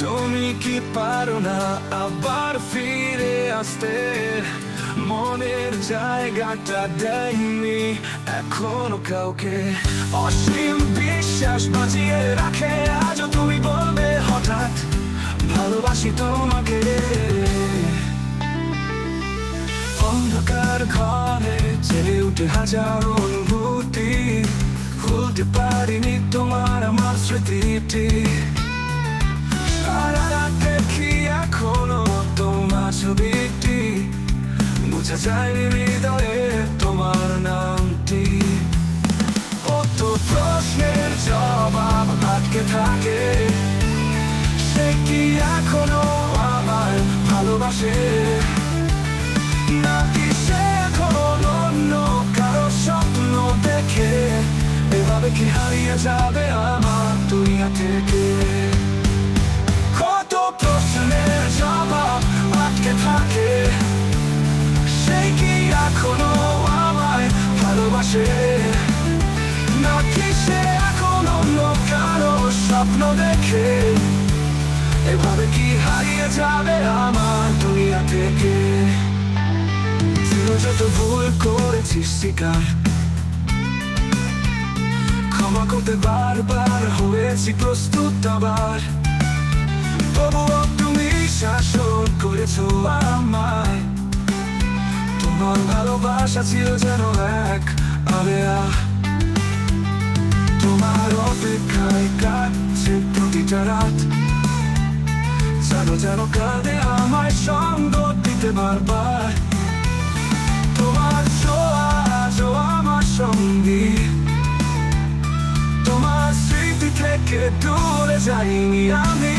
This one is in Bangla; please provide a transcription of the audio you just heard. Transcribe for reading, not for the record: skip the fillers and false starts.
তুমি কি পারো না আবার ফিরে আসতে? মনের জায়গাটা দেয়নি এখনো কাউকে। অসীম বিশ্বাস বাঁচিয়ে রাখে আজও তুমি বলবে হঠাৎ ভালোবাসি তোমাকে। অন্ধকার ঘরে জেগে উঠে হাজার অনুভূতি, ভুলতে পারিনি তোমার আমার স্মৃতিটি। সারা রাত দেখি এখনো তোমার ছবিটি, বোঝা যায়নি হৃদয়ে তোমার নামটি। কত প্রশ্নের জবাব আটকে থাকে, সে কি এখনো আমায় ভালোবাসে? নাকি সে এখন অন্য কারো স্বপ্ন দেখে? এভাবে কি হারিয়ে যাবে আমার দুনিয়া থেকে? কত প্রশ্নের জবাব আটকে থাকে, সে কি এখনো আমায় ভালোবাসে? নাকি সে এখন অন্য কারো স্বপ্ন দেখে? এভাবে কি হারিয়ে যাবে আমার দুনিয়া থেকে? যত ভুল করেছিস স্বীকার, ক্ষমা করতে বারবার হয়েছি প্রস্তুত আবার। তবুও তুমি শাসন করেছো আমায়, তোমার ভালোবাসা ছিল যেন এক আবেয়া। তোমার অপেক্ষায় কাটছে প্রতিটা রাত, যেন কাঁদে আমায় সঙ্গ দিতে বারবার। তোমার ছোঁয়া আজও আমার সঙ্গী, তোমার স্মৃতি থেকে দূরে যাইনি আমি।